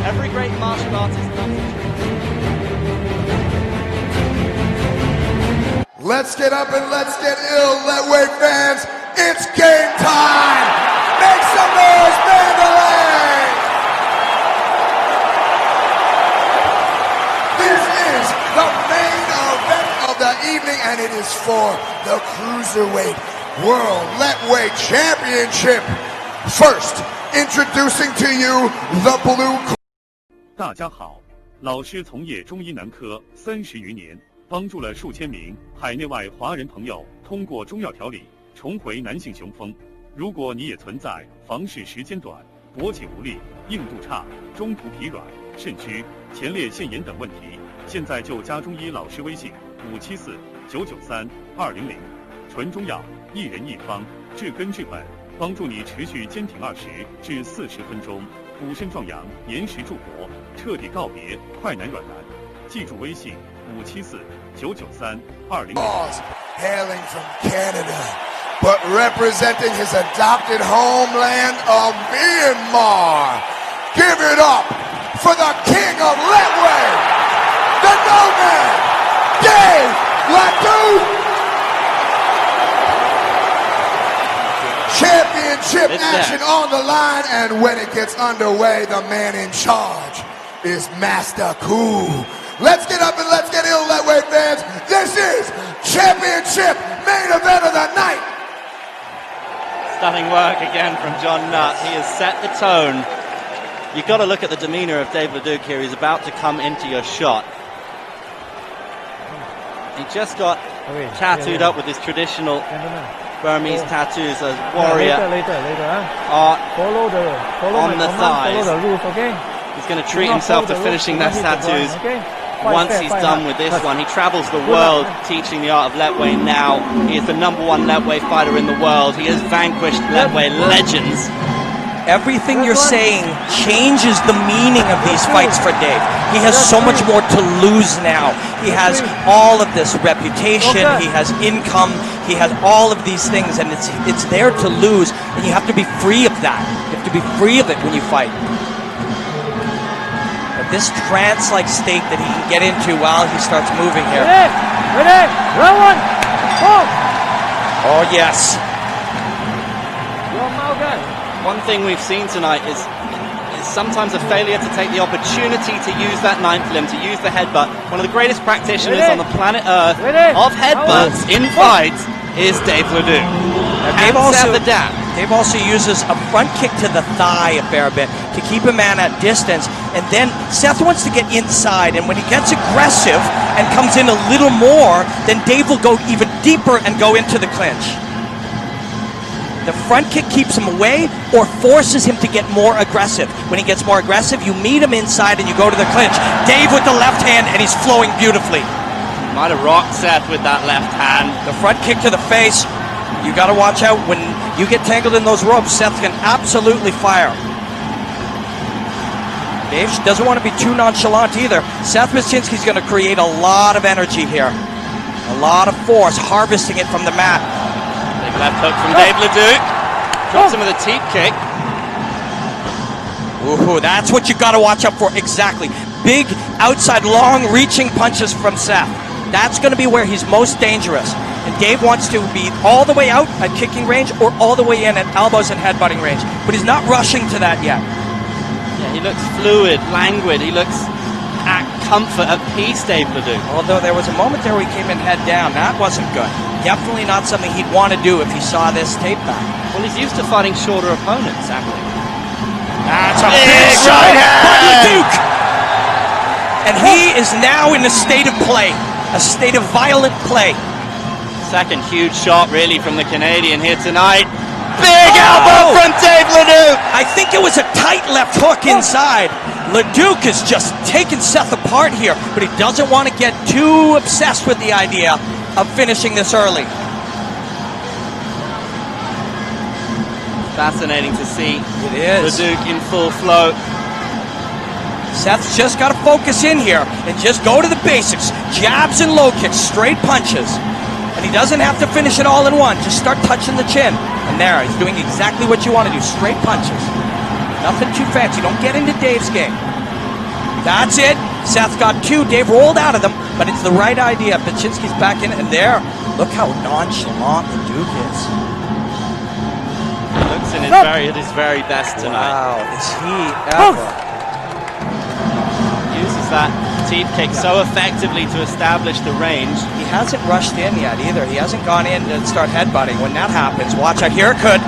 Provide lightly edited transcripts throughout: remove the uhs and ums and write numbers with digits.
Every great martial artist loves it. Let's get up and let's get ill, lightweight fans. It's game time. Make some noise, Mandalay. This is the main event of the evening, and it is for the Cruiserweight World Lightweight Championship. First, introducing to you the blue. 大家好，老师从业中医男科30余年，帮助了数千名海内外华人朋友通过中药调理重回男性雄风。如果你也存在房事时间短、勃起无力、硬度差、中途疲软、肾虚、前列腺炎等问题，现在就加中医老师微信574-993-200，纯中药，一人一方，治根治本，帮助你持续坚挺20至40分钟，补肾壮阳，延时助勃，彻底告别快男软男。记住微信574-993-200。Hailing from Canada, but representing his adopted homeland of Myanmar. Give it up for the king of Lightweight, the nomad, Dave Ledoux. Championship action on the line, and when it gets underway, the man in charge is Master Cool. Let's get up and let's get ill, lightweight fans. This is championship main event of the night. Stunning work again from John Nutt. He has set the tone. You've got to look at the demeanor of Dave Ledoux here. He's about to come into your shot. He just got tattooed up with his traditional Burmese tattoos as warrior art on the thighs. He's going to treat himself to finishing those tattoos once he's done with this one. He travels the world teaching the art of Lightweight now. He is the #1 Lightweight fighter in the world. He has vanquished Lightweight legends. Everything you're saying changes the meaning of these fights for Dave. He has so much more to lose now. He has all of this reputation, he has income, he has all of these things, and it's there to lose, and you have to be free of that. You have to be free of it when you fight. But this trance-like state that he can get into while he starts moving here. Ready, round one, go! Oh yes. One thing we've seen tonight is sometimes a failure to take the opportunity to use that ninth limb, to use the headbutt. One of the greatest practitioners on the planet Earth of headbutts in fights is Dave Ledoux. Dave also uses a front kick to the thigh a fair bit to keep a man at distance, and then Seth wants to get inside, and when he gets aggressive and comes in a little more, then Dave will go even deeper and go into the clinch. The front kick keeps him away or forces him to get more aggressive. When he gets more aggressive, you meet him inside and you go to the clinch. Dave with the left hand, and he's flowing beautifully. Might have rocked Seth with that left hand. The front kick to the face, you got to watch out. When you get tangled in those ropes, Seth can absolutely fire. Dave doesn't want to be too nonchalant either. Seth Macinski's going to create a lot of energy here. A lot of force, harvesting it from the mat. Left hook from Dave Ledoux. Drops him with a teep kick. Ooh, that's what you got to watch out for. Exactly. Big, outside, long, reaching punches from Seth. That's going to be where he's most dangerous. And Dave wants to be all the way out at kicking range or all the way in at elbows and headbutting range. But he's not rushing to that yet. Yeah, he looks fluid, languid. He looks at comfort, at peace, Dave Ledoux. Although there was a moment there where he came in head down. That wasn't good. Definitely not something he'd want to do if he saw this tape back. Well, he's used to fighting shorter opponents, actually. That's a big shot by Ledoux! And he is now in a state of play. A state of violent play. Second huge shot, really, from the Canadian here tonight. Big elbow from Dave Ledoux! I think it was a tight left hook inside. Ledoux is just taking Seth apart here, but he doesn't want to get too obsessed with the idea of finishing this early. Fascinating to see. It is. Ledoux in full flow. Seth's just got to focus in here and just go to the basics. Jabs and low kicks, straight punches. And he doesn't have to finish it all in one. Just start touching the chin. And there, he's doing exactly what you want to do. Straight punches. Nothing too fancy. Don't get into Dave's game. That's it. Seth got 2. Dave rolled out of them, but it's the right idea. Baczynski's back in, and there. Look how nonchalant the Duke is. He looks at his very best tonight. Wow, is he ever? Uses that teep kick so effectively to establish the range. He hasn't rushed in yet either. He hasn't gone in to start headbutting. When that happens, watch out. Here it could.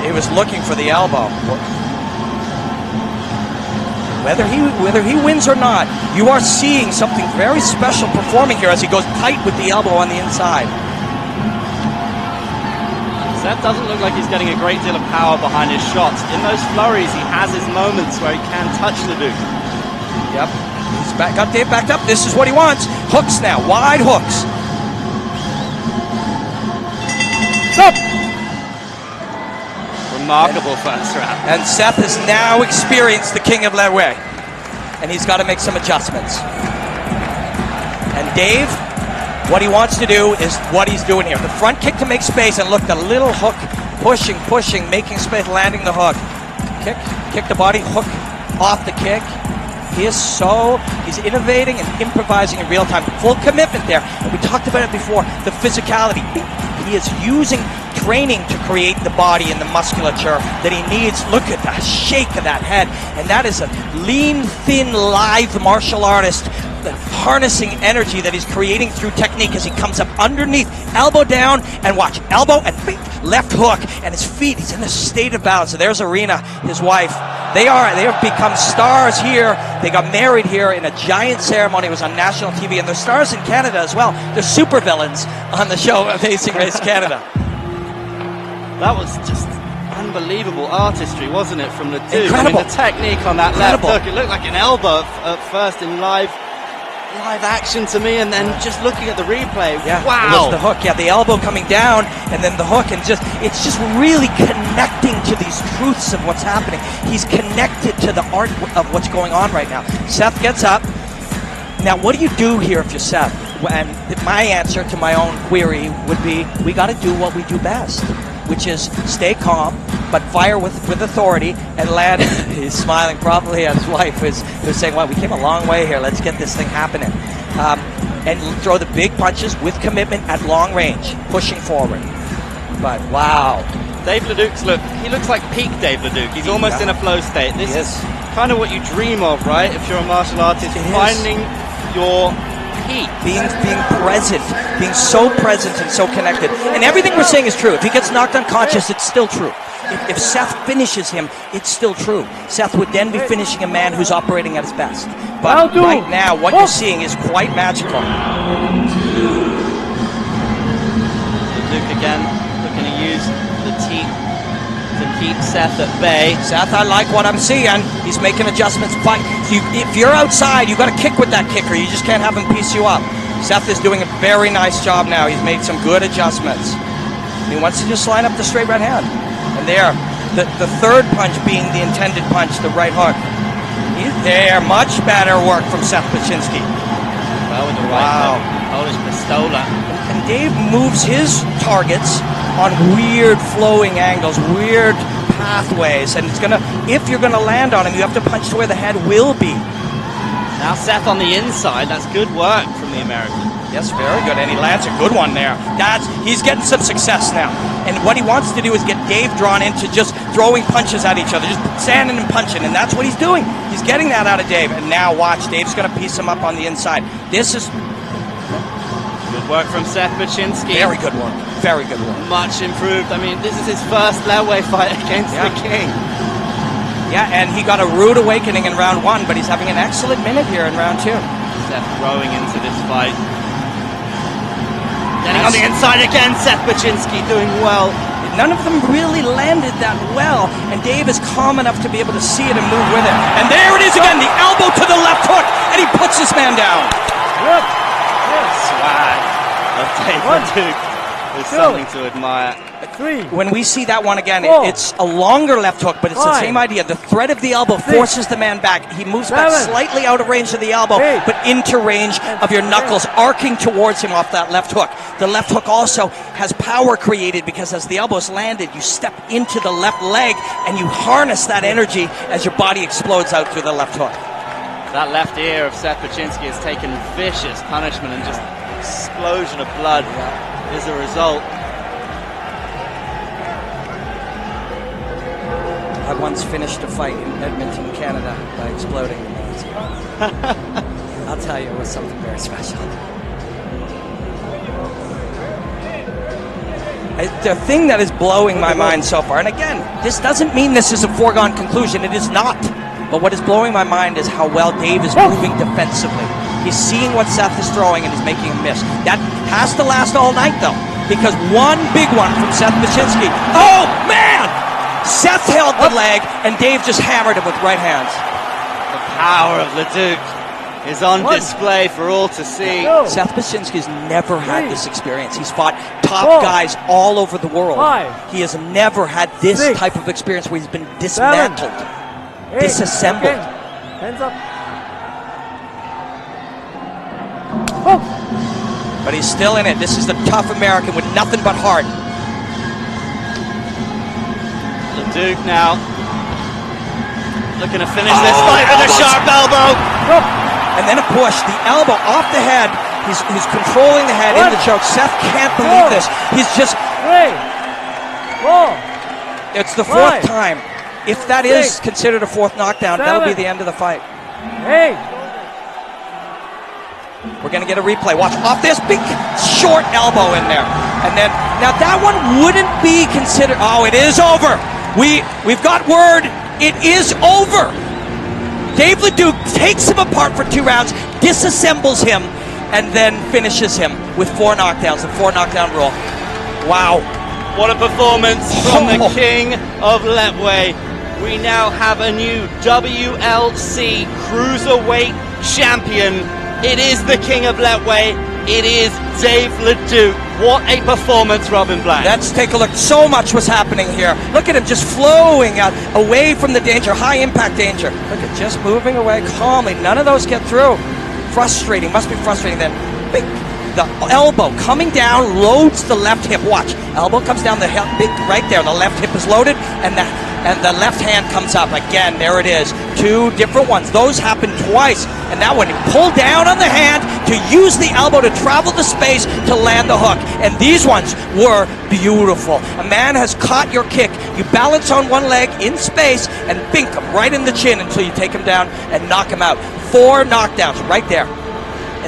He was looking for the elbow. Whether he wins or not, you are seeing something very special performing here as he goes tight with the elbow on the inside. Seth doesn't look like he's getting a great deal of power behind his shots. In those flurries, he has his moments where he can touch the Duke. Yep. He's got Dave backed up. This is what he wants. Hooks now. Wide hooks. Stop! Remarkable first round. And Seth has now experienced the king of leadweight. And he's got to make some adjustments. And Dave, what he wants to do is what he's doing here. The front kick to make space, and look, the little hook, pushing, making space, landing the hook. Kick the body, hook off the kick. He's innovating and improvising in real time. Full commitment there. And we talked about it before, the physicality. He is using training to create the body and the musculature that he needs. Look at the shake of that head. And that is a lean, thin, lithe martial artist, harnessing energy that he's creating through technique as he comes up underneath, elbow down, and watch, elbow and feet, left hook, and his feet, he's in a state of balance. So there's Arena, his wife. They have become stars here. They got married here in a giant ceremony. It was on national TV, and they're stars in Canada as well. They're super villains on the show Amazing Race Canada. That was just unbelievable artistry, wasn't it, from the Duke? Incredible. I mean, the technique on that left hook, it looked like an elbow at first in live action to me, and then just looking at the replay, wow! It was the hook, the elbow coming down, and then the hook, and it's just really connecting to these truths of what's happening. He's connected to the art of what's going on right now. Seth gets up. Now, what do you do here if you're Seth? And my answer to my own query would be, we got to do what we do best, which is stay calm, but fire with authority and land. He's smiling probably at his wife who's saying, well, we came a long way here. Let's get this thing happening. And throw the big punches with commitment at long range, pushing forward. But wow. Dave LeDuc's he looks like peak Dave LeDuc. He's almost in a flow state. This is kind of what you dream of, right? If you're a martial artist, finding your peak. Being present, being so present and so connected. And everything we're saying is true. If he gets knocked unconscious, it's still true. If Seth finishes him, it's still true. Seth would then be finishing a man who's operating at his best. But right now, what you're seeing is quite magical. Luke again looking to use the teep to keep Seth at bay. Seth, I like what I'm seeing. He's making adjustments. If you're outside, you got to kick with that kicker. You just can't have him piece you up. Seth is doing a very nice job now. He's made some good adjustments. He wants to just line up the straight right hand. And there, the third punch being the intended punch, the right hook. He's there. Much better work from Seth Baczynski. Well, with the right hook, Polish pistola. And Dave moves his targets on weird flowing angles, weird pathways, and if you're gonna land on him, you have to punch to where the head will be. Now Seth on the inside. That's good work from the American. Yes, very good, and he lands a good one there. He's getting some success now. And what he wants to do is get Dave drawn into just throwing punches at each other, just standing and punching, and that's what he's doing. He's getting that out of Dave, and now watch, Dave's going to piece him up on the inside. This is good work from Seth Baczynski. Very good work. Very good work. Much improved. I mean, this is his first lightweight fight against the King. Yeah, and he got a rude awakening in round 1, but he's having an excellent minute here in round 2. Seth growing into this fight. Getting on the inside again, Seth Baczynski doing well. None of them really landed that well, and Dave is calm enough to be able to see it and move with it. And there it is again, the elbow to the left hook, and he puts this man down. Swag of Dave LeDuc is something to admire. When we see that one again, it's a longer left hook, but it's the same idea. The thread of the elbow forces the man back. He moves back slightly out of range of the elbow, but into range of your knuckles, arcing towards him off that left hook. The left hook also has power created because as the elbow's landed, you step into the left leg and you harness that energy as your body explodes out through the left hook. That left ear of Seth Baczynski has taken vicious punishment, and just explosion of blood is a result. I once finished a fight in Edmonton, Canada by exploding the nose. I'll tell you, it was something very special. The thing that is blowing my mind so far, and again, this doesn't mean this is a foregone conclusion, it is not. But what is blowing my mind is how well Dave is moving defensively. He's seeing what Seth is throwing and he's making him miss. That has to last all night though, because one big one from Seth Baczynski. Oh man! Seth held the leg and Dave just hammered him with right hands. The power of Leduc is on display for all to see. Seth Baczynski's never had this experience. He's fought top guys all over the world. He has never had this type of experience where he's been dismantled, disassembled. Hands up. But he's still in it. This is the tough American with nothing but heart. Leduc now looking to finish this fight with a sharp elbow. And then a push, the elbow off the head. He's controlling the head in the choke. Seth can't believe this. He's just... 3, 4. It's the fourth time. If that is considered a fourth knockdown, that'll be the end of the fight. 8. We're going to get a replay. Watch off this big short elbow in there. And then, now that one wouldn't be considered... Oh, it is over. We've got word. It is over. Dave Leduc takes him apart for 2 rounds, disassembles him, and then finishes him with 4 knockdowns, the 4 knockdown rule. Wow. What a performance from the king of Letway. We now have a new WLC Cruiserweight champion. It is the king of Letway. It is Dave Leduc. What a performance, Robin Black. Let's take a look. So much was happening here. Look at him just flowing out, away from the danger, high impact danger. Look at just moving away calmly. None of those get through. Frustrating, must be frustrating then. Big, the elbow coming down, loads the left hip. Watch, elbow comes down the hip, big right there. The left hip is loaded, and the left hand comes up. Again, there it is. 2 different ones. Those happen twice. And that one, pull down on the hand to use the elbow to travel the space to land the hook. And these ones were beautiful. A man has caught your kick. You balance on one leg in space and bink him right in the chin until you take him down and knock him out. 4 knockdowns right there.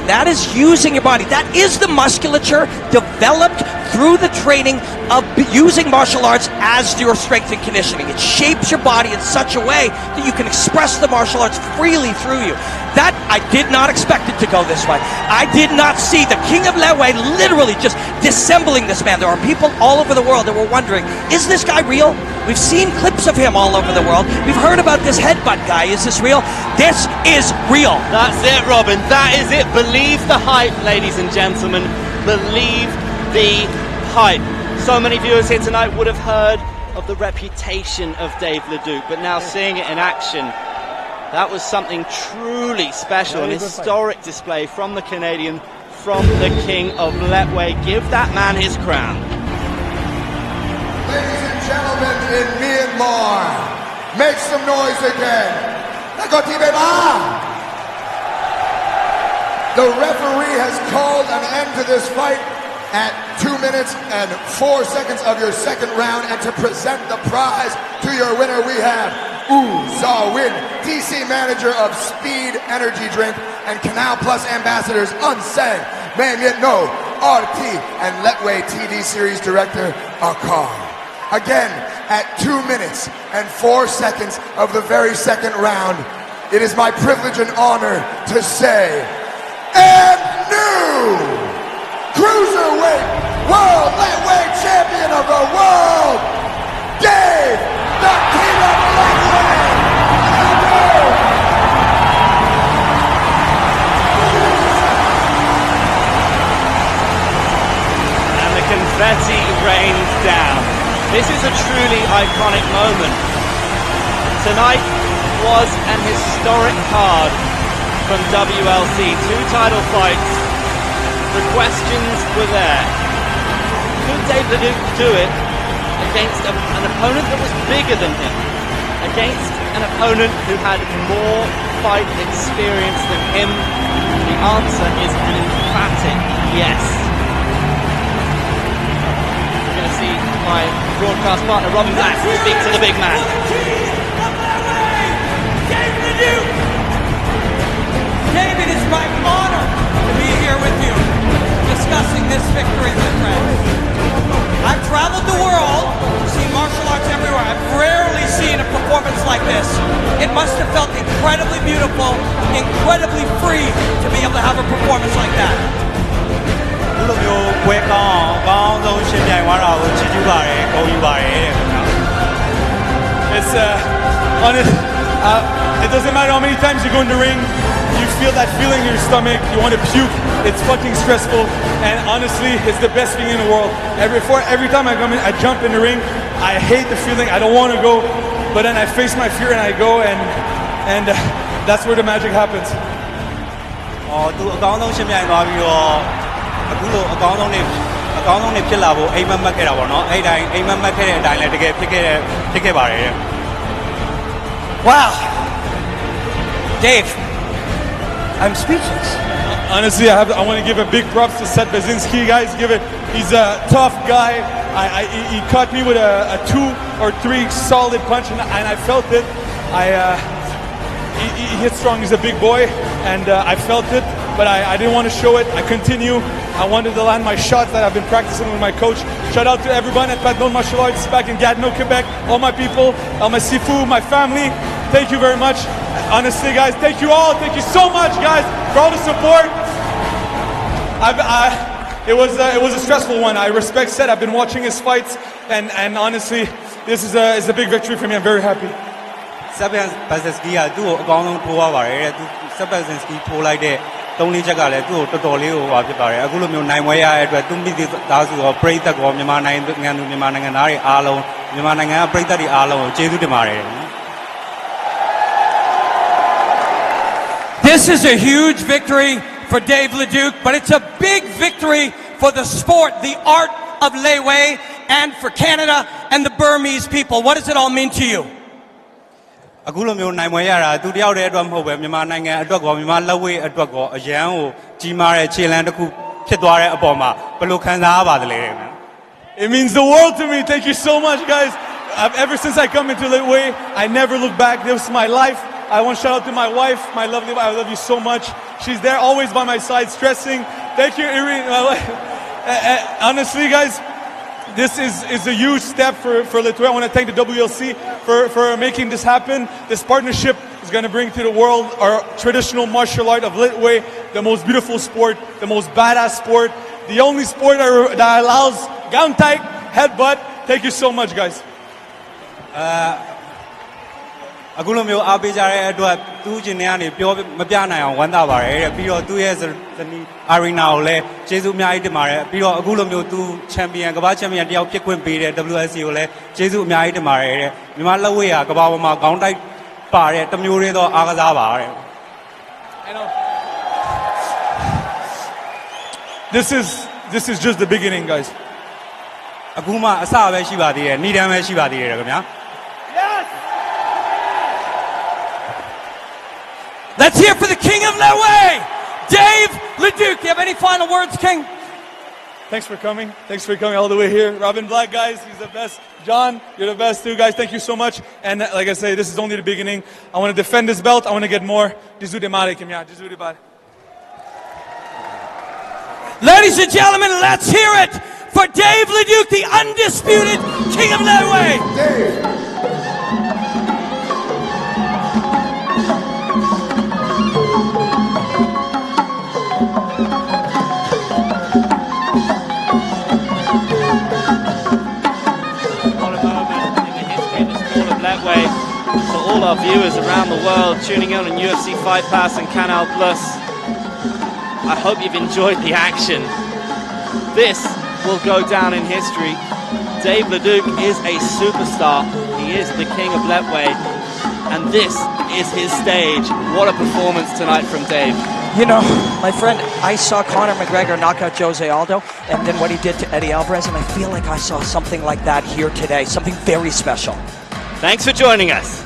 And that is using your body. That is the musculature developed through the training of using martial arts as your strength and conditioning. It shapes your body in such a way that you can express the martial arts freely through you. That, I did not expect it to go this way. I did not see the king of Letway literally just dissembling this man. There are people all over the world that were wondering, is this guy real? We've seen clips of him all over the world. We've heard about this headbutt guy. Is this real? This is real. That's it, Robin. That is it. Believe the hype, ladies and gentlemen. Believe the hype. So many viewers here tonight would have heard of the reputation of Dave Leduc, but now seeing it in action, that was something truly special, an historic display from the Canadian, from the king of Letway. Give that man his crown. Ladies and gentlemen in Myanmar, make some noise again. The referee has called an end to this fight at 2 minutes and 4 seconds of your second round, and to present the prize to your winner, we have Zawin, DC manager of Speed Energy Drink and Canal Plus ambassadors Unsang, Manyan No, RT, and Letway TV series director Akar. Again, at 2 minutes and 4 seconds of the very second round, it is my privilege and honor to say, and new Cruiserweight World Lightweight Champion of the World, Dave the King of Lightweight. And the confetti rains down. This is a truly iconic moment. Tonight was an historic card from WLC. 2 title fights. The questions were there. Could Dave Leduc do it against an opponent that was bigger than him? against an opponent who had more fight experience than him? The answer is an emphatic yes. We're going to see my broadcast partner Robin Black speak to the big man. David, it's my honor to be here with you, discussing this victory, my friends. I've traveled the world, seen martial arts everywhere. I've rarely seen a performance like this. It must have felt incredibly beautiful, incredibly free to be able to have a performance like that. It's honest. It doesn't matter how many times you go in the ring, you feel that feeling in your stomach, you want to puke, it's fucking stressful, and honestly, it's the best thing in the world. Every time I come in, I jump in the ring, I hate the feeling, I don't want to go, but then I face my fear and I go, and that's where the magic happens. သူအကောင်းဆုံးရှင်းပြသွားပြီးတော့အခုလိုအကောင်းဆုံးနေဖြစ်လာဖို့အိမ်မက်ခဲ့တာပေါ့နော်အဲ့တိုင်းအိမ်မက်ခဲ့တဲ့အတိုင်းလည်းတကယ်ဖြစ်ခဲ့ပါတယ် Wow. Dave, I'm speechless. Honestly, I want to give a big props to Seth Baczynski, guys. He's a tough guy. He caught me with a 2 or 3 solid punch, and I felt it. He hits strong. He's a big boy, and I felt it. But I didn't want to show it. I continue. I wanted to land my shots that I've been practicing with my coach. Shout out to everyone at Padon Martial Arts back in Gatineau, Quebec. All my people, all my Sifu, my family. Thank you very much. Honestly, guys, thank you all. Thank you so much, guys, for all the support. It was a stressful one. I respect Seth. I've been watching his fights, and honestly, this is a big victory for me. I'm very happy. Seth Baczynski ကသူ့ကိုအကောင်းဆုံးထိုးရပါတယ်တဲ့သူ Seth Baczynski ထိုးလိုက်တဲ့3-4ချက်ကလည်းသူ့ကိုတော်တော်လေးဟိုပါဖြစ်ပါတယ်အခုလိုမျိုးနိုင်ပွဲရတဲ့အတွက်သူမိသားစုရောပရိသတ်ရောမြန်မာနိုင်ငံသူမြန်မာနိုင်ငံသားတွေအားလုံးမြန်မာနိုင်ငံကပရိသတ်တွေအားလုံးကိုကျေးဇူးတင်ပါတယ် This is a huge victory for Dave Leduc, but it's a big victory for the sport, the art of Lei Wei, and for Canada and the Burmese people. What does it all mean to you? အခုလိုမျိုးနိုင်ပွဲရတာသူတယောက်တည်းအတွက်မဟုတ်ပဲမြန်မာနိုင်ငံအတွက်ကောမြန်မာလက်ဝဲအတွက်ကောအရန်ကိုကြီးမားတဲ့ခြေလှမ်းတစ်ခုဖြစ်သွားတဲ့အပေါ်မှာဘယ်လိုခံစားရပါသလဲ It means the world to me. Thank you so much, guys. Ever since I come into Lei Wei, I never look back. This is my life. I want to shout out to my wife, my lovely wife. I love you so much. She's there always by my side, stressing. Thank you, Irene. Honestly, guys, this is a huge step for Lithuania. I want to thank the WLC for making this happen. This partnership is going to bring to the world our traditional martial art of Litway, the most beautiful sport, the most badass sport, the only sport that allows Gantai, headbutt. Thank you so much, guys. အခုလိုမျိုးအားပေးကြတဲ့အတွက်သူ့ကျင်နေကနေပြောမပြနိုင်အောင်ဝမ်းသာပါတယ်တဲ့ပြီးတော့သူ့ရဲ့ဇနီး Arena ကိုလည်းကျေးဇူးအများကြီးတင်ပါတယ်ပြီးတော့အခုလိုမျိုးသူချန်ပီယံကမ္ဘာချန်ပီယံတယောက်ဖြစ်ခွင့်ပေးတဲ့ WLC ကိုလည်းကျေးဇူးအများကြီးတင်ပါတယ်တဲ့မြန်မာလက်ဝဲကကမ္ဘာပေါ်မှာခေါင်းတိုက်ပါတဲ့တမျိုးရင်းသောအားကစားပါတဲ့ This is just the beginning, guys. အခုမှအစပဲရှိပါသေးတယ်ဏ္ဍာန်ပဲရှိပါသေးတယ်ခင်ဗျာ Let's hear for the King of Lei Wei, Dave Leduc. Do you have any final words, King? Thanks for coming. Thanks for coming all the way here. Robin Black, guys, he's the best. John, you're the best too, guys. Thank you so much. And like I say, this is only the beginning. I want to defend this belt. I want to get more. Ladies and gentlemen, let's hear it for Dave Leduc, the undisputed King of Lei Wei. For all our viewers around the world tuning in on UFC Fight Pass and Canal Plus, I hope you've enjoyed the action. This will go down in history. Dave Leduc is a superstar. He is the King of Lei Wei, and this is his stage. What a performance tonight from Dave. You know, my friend, I saw Conor McGregor knock out Jose Aldo, and then what he did to Eddie Alvarez, and I feel like I saw something like that here today, something very special. Thanks for joining us.